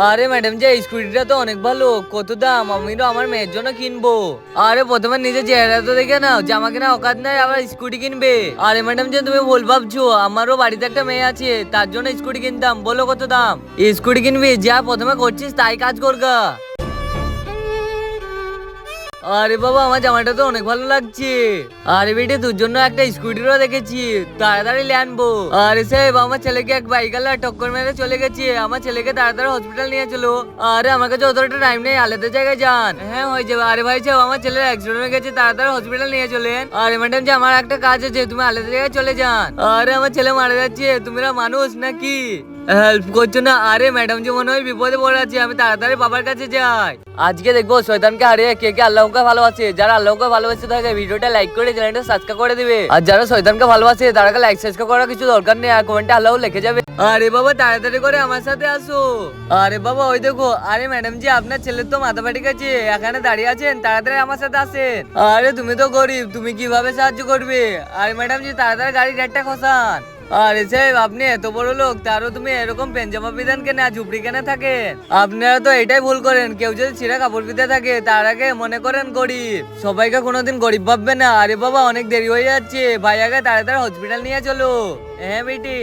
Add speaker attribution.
Speaker 1: আরে ম্যাডাম যে স্কুটিটা তো অনেক ভালো, কত দাম? আমি তো আমার মেয়ের জন্য কিনবো। আরে প্রথমে নিজের চেহারা তো দেখে নাও, জামা কেনা অকাত নাই আবার স্কুটি কিনবে। আরে ম্যাডাম যে তুমি ভুল ভাবছো, আমারও বাড়িতে একটা মেয়ে আছে, তার জন্য স্কুটি কিনতাম। বলো কত দাম? স্কুটি কিনবি, যা প্রথমে করছিস তাই কাজ করগা। আরে বাবা, আমার জামাটা তো অনেক ভালো লাগছে। আরে বেটে, তোর জন্য একটা স্কুটিরও দেখেছি, তাড়াতাড়ি নিয়ে আনবো। আরে সাহেব, আমার ছেলেকে এক বাইকালা টক্কর মেরে চলে গেছে, আমার ছেলেকে তাড়াতাড়ি হসপিটাল নিয়ে চলো। আরে আমার কাছে অতটা টাইম নেই, আলাদা জায়গায় যান। হ্যাঁ হয়ে যাবে। আরে ভাই সাহেব, আমার ছেলের অ্যাক্সিডেন্ট হয়ে গেছে, তাড়াতাড়ি হসপিটাল নিয়ে চলেন। আরে ম্যাডাম যে আমার একটা কাজ আছে, তুমি আলাদা জায়গায় চলে যান। আরে আমার ছেলে মারা যাচ্ছে, তোমরা মানুষ নাকি হেল্প করছো না? আরে ম্যাডাম যে মনে হয় বিপদে পড়ে আছে, আমি তাড়াতাড়ি বাবার কাছে যাই। আজকে দেখবো শয়তানকে হারিয়ে কে কে আল্লাহকে ভালোবাসে। যারা আল্লাহকে ভালোবাসে থাকে ভিডিওটা লাইক করে চ্যানেলটা সাবস্ক্রাইব করে দিবে, আর যারা শয়তানকে ভালোবাসে তারা লাইক সাবস্ক্রাইব করার কিছু দরকার নেই, আর কমেন্টে আল্লাহ লিখে যাবে। আরে বাবা, তাড়াতাড়ি করে আমার সাথে আসো। আরে বাবা, ওই দেখো। আরে ম্যাডাম জি, আপনার ছেলের তো মাথা ফাটে গেছে, এখানে দাঁড়িয়ে আছেন, তাড়াতাড়ি আমার সাথে আসেন। আরে তুমি তো গরিব, তুমি কিভাবে সাহায্য করবে? আরে ম্যাডাম জি, তাড়াতাড়ি গাড়ি গেটটা খসান। আরে সাহেব, আপনি এত বড় লোক, তারও তুমি এরকম পেনজামা বিধান কেন, ঝুপড়ি কেন থাকে? আপনারা তো এটাই ভুল করেন, কেউ যদি ছিঁড়া কাপড় পিতে থাকে তার আগে মনে করেন গরিব, সবাইকে কোনোদিন গরিব ভাববে না। আরে বাবা, অনেক দেরি হয়ে যাচ্ছে, ভাই আগে তাড়াতাড়ি হসপিটাল নিয়ে চলো। হ্যাঁ বেটি।